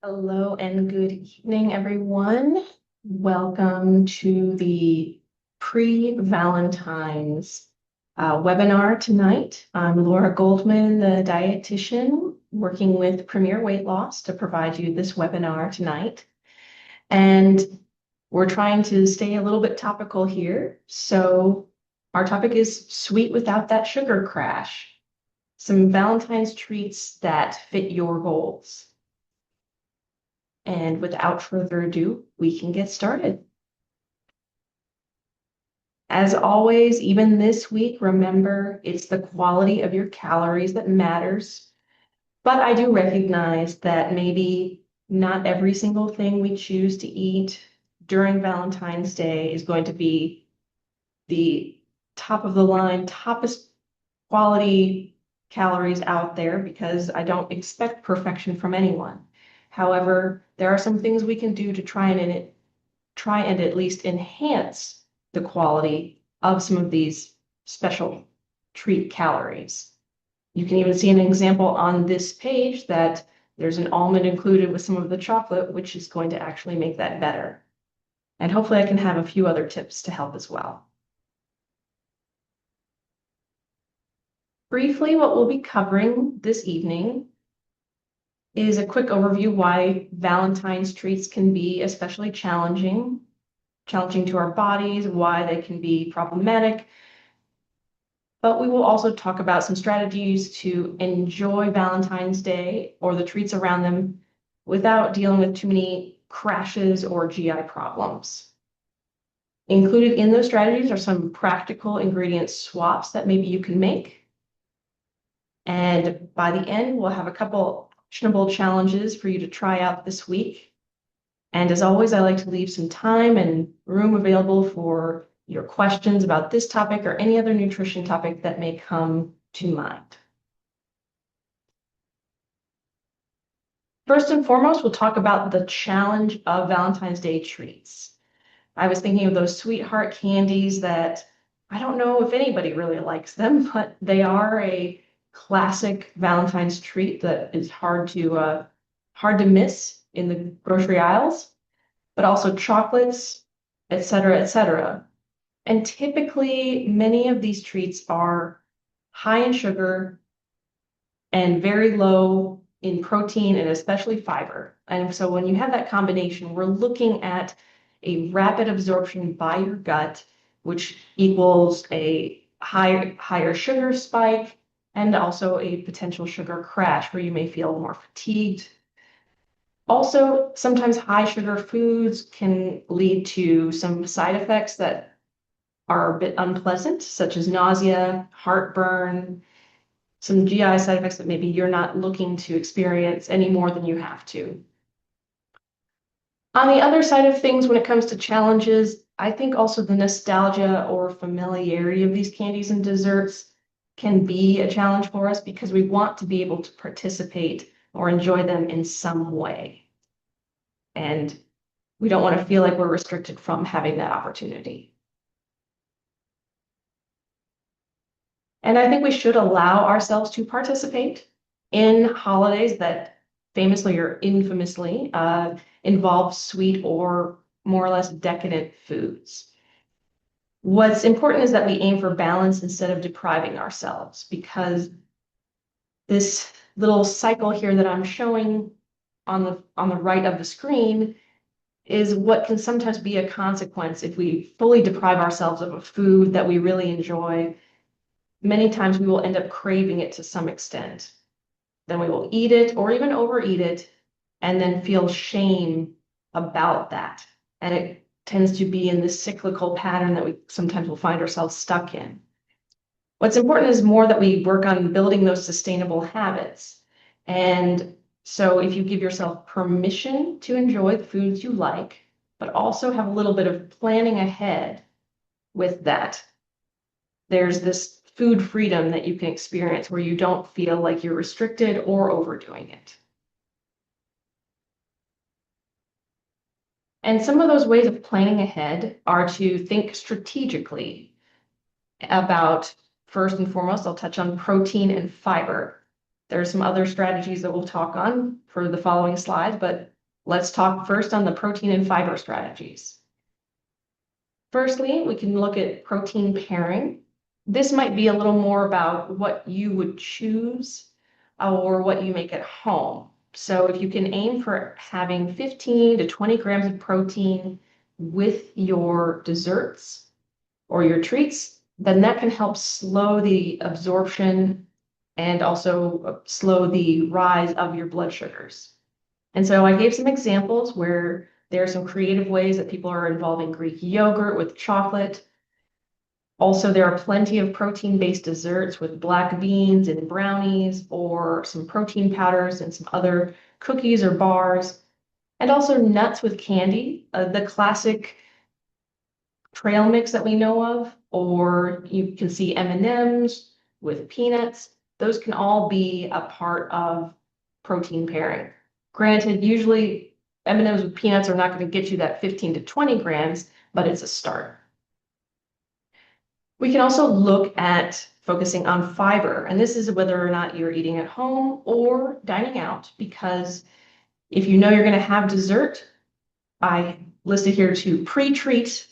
Hello and good evening, everyone. Welcome to the pre-Valentine's webinar tonight. I'm Laura Goldman, the dietitian, working with Premier Weight Loss to provide you this webinar tonight. And we're trying to stay a little bit topical here. So our topic is sweet without that sugar crash. Some Valentine's treats that fit your goals. And without further ado, we can get started. As always, even this week, remember it's the quality of your calories that matters. But I do recognize that maybe not every single thing we choose to eat during Valentine's Day is going to be the top of the line, toppest quality calories out there, because I don't expect perfection from anyone. However, there are some things we can do to try and at least enhance the quality of some of these special treat calories. You can even see an example on this page that there's an almond included with some of the chocolate, which is going to actually make that better. And hopefully I can have a few other tips to help as well. Briefly, what we'll be covering this evening is a quick overview why Valentine's treats can be especially challenging to our bodies, why they can be problematic. But we will also talk about some strategies to enjoy Valentine's Day or the treats around them without dealing with too many crashes or GI problems. Included in those strategies are some practical ingredient swaps that maybe you can make. And by the end, we'll have a couple actionable challenges for you to try out this week. And as always, I like to leave some time and room available for your questions about this topic or any other nutrition topic that may come to mind. First and foremost, we'll talk about the challenge of Valentine's Day treats. I was thinking of those sweetheart candies that I don't know if anybody really likes them, but they are a classic Valentine's treat that is hard to miss in the grocery aisles, but also chocolates, et cetera, et cetera. And typically, many of these treats are high in sugar and very low in protein and especially fiber. And so when you have that combination, we're looking at a rapid absorption by your gut, which equals a higher sugar spike and also a potential sugar crash where you may feel more fatigued. Also, sometimes high sugar foods can lead to some side effects that are a bit unpleasant, such as nausea, heartburn, some GI side effects that maybe you're not looking to experience any more than you have to. On the other side of things, when it comes to challenges, I think also the nostalgia or familiarity of these candies and desserts can be a challenge for us because we want to be able to participate or enjoy them in some way. And we don't want to feel like we're restricted from having that opportunity. And I think we should allow ourselves to participate in holidays that famously or infamously involve sweet or more or less decadent foods. What's important is that we aim for balance instead of depriving ourselves, because this little cycle here that I'm showing on the right of the screen is what can sometimes be a consequence if we fully deprive ourselves of a food that we really enjoy. Many times we will end up craving it to some extent. Then we will eat it or even overeat it and then feel shame about that. And it tends to be in this cyclical pattern that we sometimes will find ourselves stuck in. What's important is more that we work on building those sustainable habits. And so if you give yourself permission to enjoy the foods you like, but also have a little bit of planning ahead with that, there's this food freedom that you can experience where you don't feel like you're restricted or overdoing it. And some of those ways of planning ahead are to think strategically about, first and foremost, I'll touch on protein and fiber. There's some other strategies that we'll talk on for the following slides, but let's talk first on the protein and fiber strategies. Firstly, we can look at protein pairing. This might be a little more about what you would choose or what you make at home. So if you can aim for having 15 to 20 grams of protein with your desserts or your treats, then that can help slow the absorption and also slow the rise of your blood sugars. And so I gave some examples where there are some creative ways that people are involving Greek yogurt with chocolate. Also, there are plenty of protein-based desserts with black beans and brownies, or some protein powders and some other cookies or bars, and also nuts with candy, the classic trail mix that we know of, or you can see M&Ms with peanuts. Those can all be a part of protein pairing. Granted, usually M&Ms with peanuts are not going to get you that 15 to 20 grams, but it's a start. We can also look at focusing on fiber, and this is whether or not you're eating at home or dining out, because if you know you're going to have dessert, I listed here to pre-treat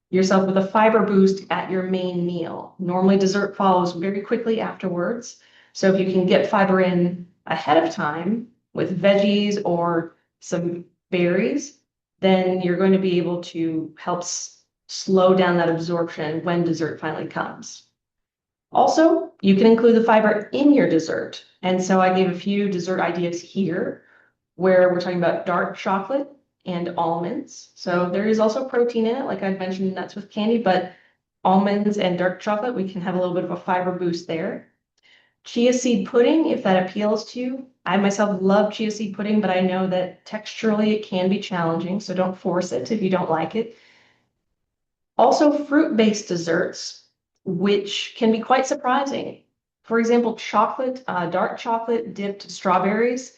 yourself with a fiber boost at your main meal. Normally, dessert follows very quickly afterwards. So if you can get fiber in ahead of time with veggies or some berries, then you're going to be able to help slow down that absorption when dessert finally comes. Also, you can include the fiber in your dessert. And so I gave a few dessert ideas here where we're talking about dark chocolate and almonds. So there is also protein in it, like I'd mentioned, nuts with candy, but almonds and dark chocolate, we can have a little bit of a fiber boost there. Chia seed pudding, if that appeals to you. I myself love chia seed pudding, but I know that texturally it can be challenging, so don't force it if you don't like it. Also, fruit-based desserts, which can be quite surprising. For example, dark chocolate dipped strawberries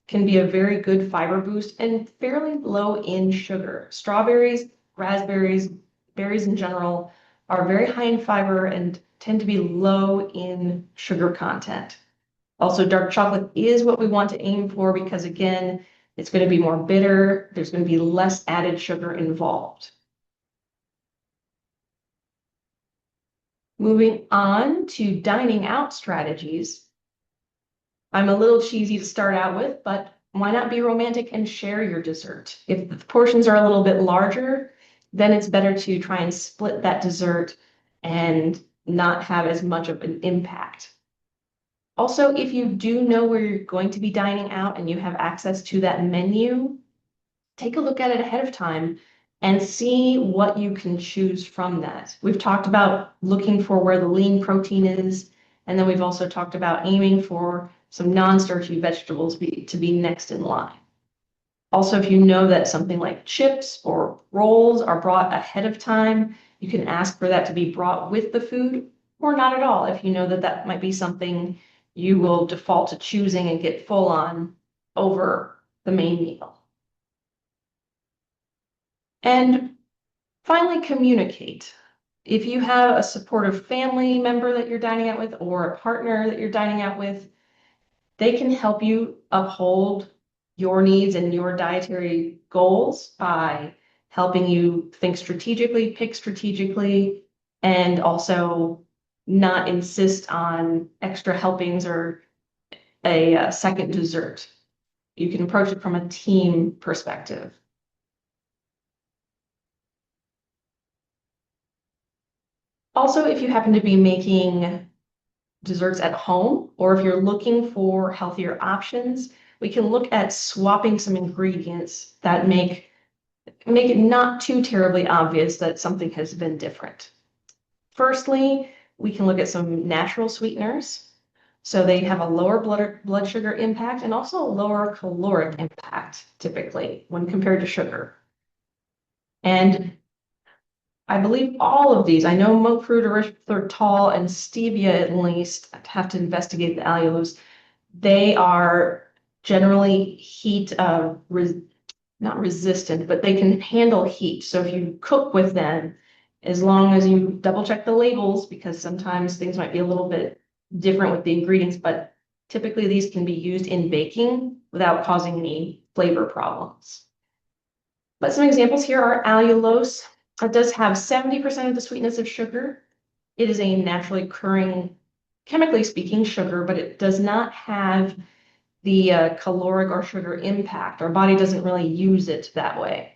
can be a very good fiber boost and fairly low in sugar. Strawberries, raspberries, berries in general are very high in fiber and tend to be low in sugar content. Also, dark chocolate is what we want to aim for because, again, it's going to be more bitter. There's going to be less added sugar involved. Moving on to dining out strategies. I'm a little cheesy to start out with, but why not be romantic and share your dessert? If the portions are a little bit larger, then it's better to try and split that dessert and not have as much of an impact. Also, if you do know where you're going to be dining out and you have access to that menu, take a look at it ahead of time and see what you can choose from that. We've talked about looking for where the lean protein is, and then we've also talked about aiming for some non-starchy vegetables to be next in line. Also, if you know that something like chips or rolls are brought ahead of time, you can ask for that to be brought with the food or not at all if you know that that might be something you will default to choosing and get full on over the main meal. And finally, communicate. If you have a supportive family member that you're dining out with or a partner that you're dining out with, they can help you uphold your needs and your dietary goals by helping you think strategically, pick strategically, and also not insist on extra helpings or a second dessert. You can approach it from a team perspective. Also, if you happen to be making desserts at home, or if you're looking for healthier options, we can look at swapping some ingredients that make it not too terribly obvious that something has been different. Firstly, we can look at some natural sweeteners. So they have a lower blood sugar impact and also a lower caloric impact, typically, when compared to sugar. And I believe all of these, I know monk fruit, erythritol, and stevia at least, I'd have to investigate the allulose. They are generally not resistant, but they can handle heat. So if you cook with them, as long as you double check the labels, because sometimes things might be a little bit different with the ingredients, but Typically, these can be used in baking without causing any flavor problems. But some examples here are allulose. It does have 70% of the sweetness of sugar. It is a naturally occurring, chemically speaking, sugar, but it does not have the caloric or sugar impact. Our body doesn't really use it that way.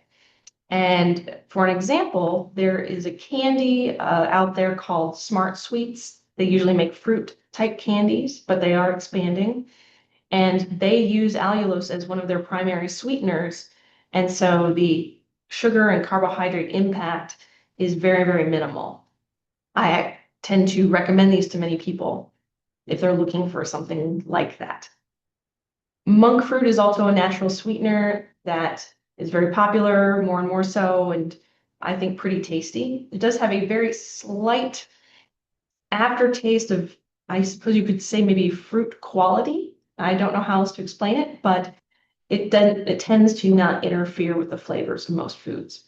And for an example, there is a candy out there called Smart Sweets. They usually make fruit type candies, but they are expanding. And they use allulose as one of their primary sweeteners. And so the sugar and carbohydrate impact is very, very minimal. I tend to recommend these to many people if they're looking for something like that. Monk fruit is also a natural sweetener that is very popular, more and more so, and I think pretty tasty. It does have a very slight aftertaste of, I suppose you could say maybe fruit quality. I don't know how else to explain it, but it tends to not interfere with the flavors of most foods.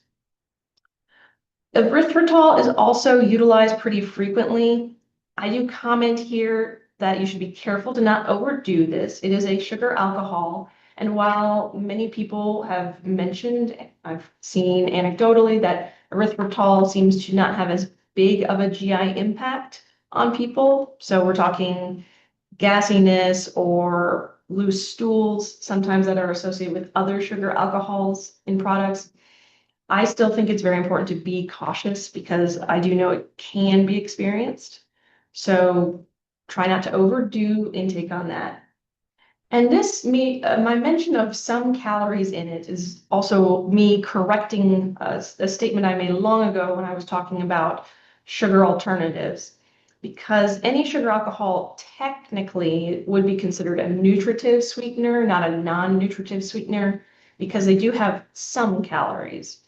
Erythritol is also utilized pretty frequently. I do comment here that you should be careful to not overdo this. It is a sugar alcohol. And while many people have mentioned, I've seen anecdotally that erythritol seems to not have as big of a GI impact on people. So we're talking gassiness or loose stools, sometimes that are associated with other sugar alcohols in products. I still think it's very important to be cautious because I do know it can be experienced. So try not to overdo intake on that. And my mention of some calories in it is also me correcting a statement I made long ago when I was talking about sugar alternatives. Because any sugar alcohol technically would be considered a nutritive sweetener, not a non-nutritive sweetener, because they do have some calories.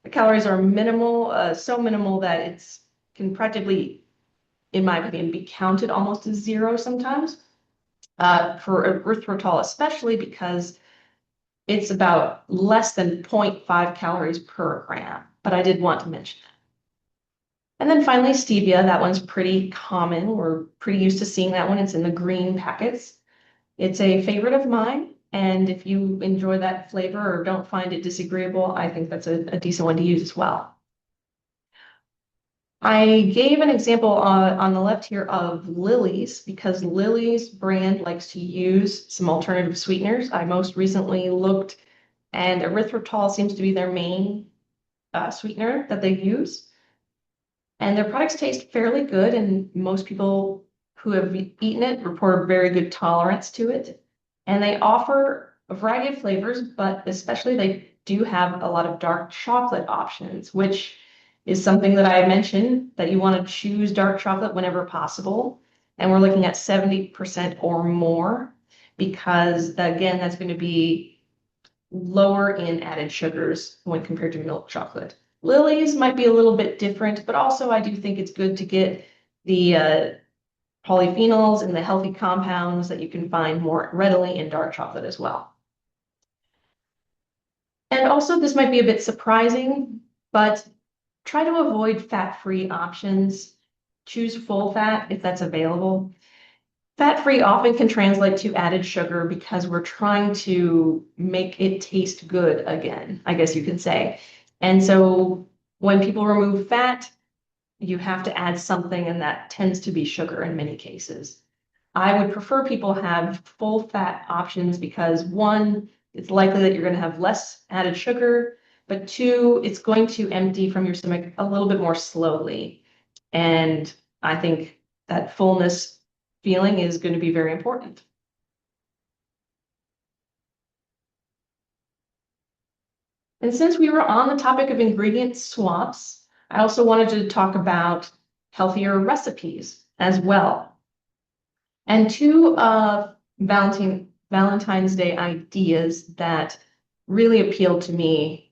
The calories are minimal, so minimal that it's can practically, in my opinion, be counted almost as zero sometimes. For erythritol, especially because it's about less than 0.5 calories per gram. But I did want to mention that. And then finally, stevia. That one's pretty common. We're pretty used to seeing that one. It's in the green packets. It's a favorite of mine. And if you enjoy that flavor or don't find it disagreeable, I think that's a decent one to use as well. I gave an example on the left here of Lily's because Lily's brand likes to use some alternative sweeteners. I most recently looked and erythritol seems to be their main sweetener that they use. And their products taste fairly good, and most people who have eaten it report very good tolerance to it. And they offer a variety of flavors, but especially they do have a lot of dark chocolate options, which is something that I mentioned that you want to choose dark chocolate whenever possible. And we're looking at 70% or more because, again, that's going to be lower in added sugars when compared to milk chocolate. Lily's might be a little bit different, but also I do think it's good to get the polyphenols and the healthy compounds that you can find more readily in dark chocolate as well. And also, this might be a bit surprising, but try to avoid fat-free options. Choose full fat if that's available. Fat-free often can translate to added sugar because we're trying to make it taste good again, I guess you can say. And so when people remove fat, you have to add something, and that tends to be sugar in many cases. I would prefer people have full fat options because one, it's likely that you're going to have less added sugar, but two, it's going to empty from your stomach a little bit more slowly. And I think that fullness feeling is going to be very important. And since we were on the topic of ingredient swaps, I also wanted to talk about healthier recipes as well. And two Valentine's Day ideas that really appealed to me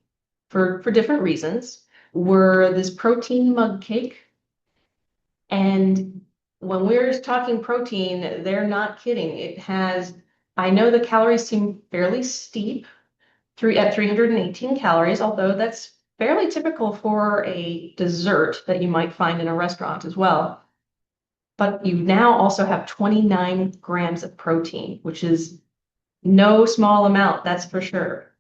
for different reasons were this protein mug cake. And when we're talking protein, they're not kidding. It has, I know the calories seem fairly steep, at 318 calories, although that's fairly typical for a dessert that you might find in a restaurant as well. but you now also have 29 grams of protein, which is no small amount, that's for sure.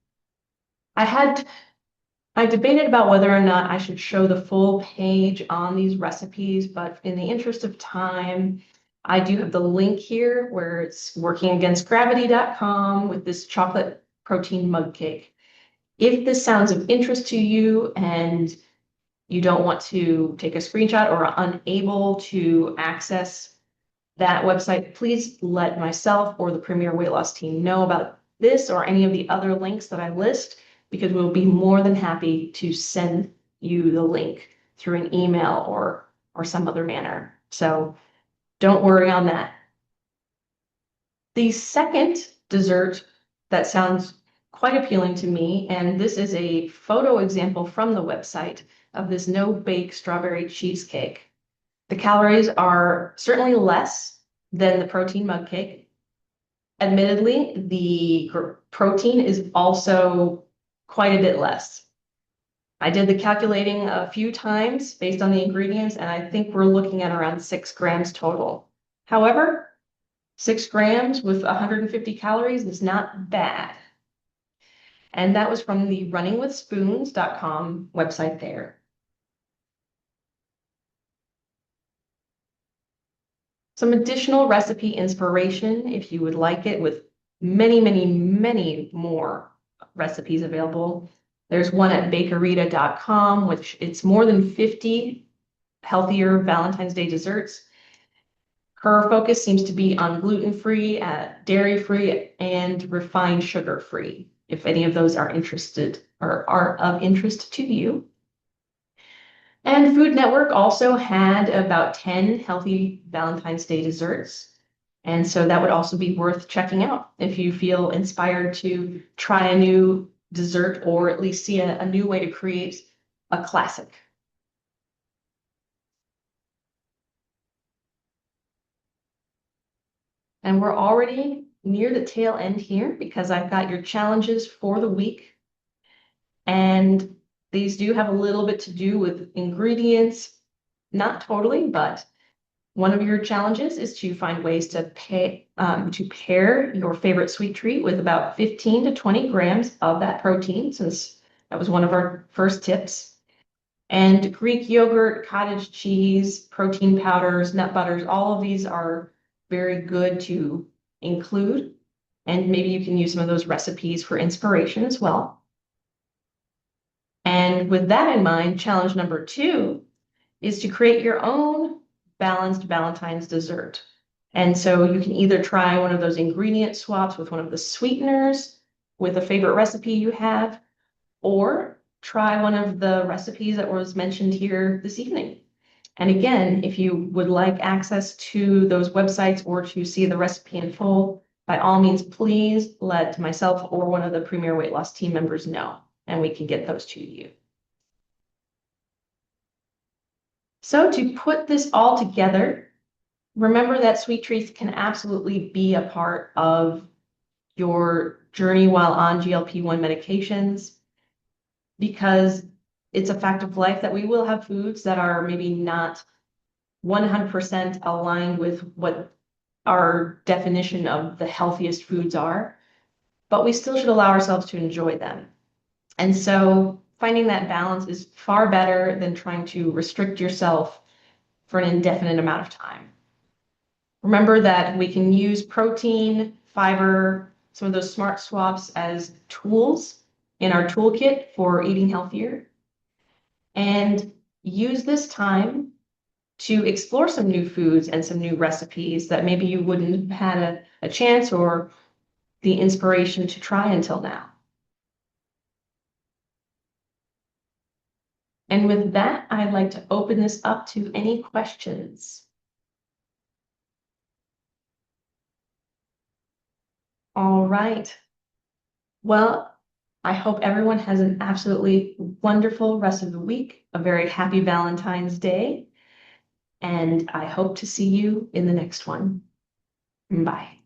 I debated about whether or not I should show the full page on these recipes, but in the interest of time, I do have the link here where it's workingagainstgravity.com with this chocolate protein mug cake. If this sounds of interest to you and you don't want to take a screenshot or are unable to access that website, please let myself or the Premier Weight Loss team know about this or any of the other links that I list, because we'll be more than happy to send you the link through an email or some other manner. So don't worry on that. The second dessert that sounds quite appealing to me, and this is a photo example from the website of this no-bake strawberry cheesecake. The calories are certainly less than the protein mug cake. Admittedly, the protein is also quite a bit less. I did the calculating a few times based on the ingredients, and I think we're looking at around 6 grams total. However, 6 grams with 150 calories is not bad. And that was from the runningwithspoons.com website there. Some additional recipe inspiration if you would like it, with many, many, many more recipes available. There's one at bakerita.com, which it's more than 50 healthier Valentine's Day desserts. Her focus seems to be on gluten-free, dairy-free, and refined sugar-free, if any of those are interested or are of interest to you. And Food Network also had about 10 healthy Valentine's Day desserts. And so that would also be worth checking out if you feel inspired to try a new dessert or at least see a new way to create a classic. And we're already near the tail end here because I've got your challenges for the week. And these do have a little bit to do with ingredients, not totally, but one of your challenges is to find ways to pair your favorite sweet treat with about 15 to 20 grams of that protein, since that was one of our first tips. And Greek yogurt, cottage cheese, protein powders, nut butters, all of these are very good to include. And maybe you can use some of those recipes for inspiration as well. And with that in mind, challenge number 2 is to create your own balanced Valentine's dessert. And so you can either try one of those ingredient swaps with one of the sweeteners with a favorite recipe you have, or try one of the recipes that was mentioned here this evening. And again, if you would like access to those websites or to see the recipe in full, by all means, please let myself or one of the Premier Weight Loss team members know, and we can get those to you. So to put this all together, remember that sweet treats can absolutely be a part of your journey while on GLP-1 medications, because it's a fact of life that we will have foods that are maybe not 100% aligned with what our definition of the healthiest foods are, but we still should allow ourselves to enjoy them. And so finding that balance is far better than trying to restrict yourself for an indefinite amount of time. Remember that we can use protein, fiber, some of those smart swaps as tools in our toolkit for eating healthier, and use this time to explore some new foods and some new recipes that maybe you wouldn't have had a chance or the inspiration to try until now. And with that, I'd like to open this up to any questions. All right. Well, I hope everyone has an absolutely wonderful rest of the week, a very happy Valentine's Day, and I hope to see you in the next one. Bye.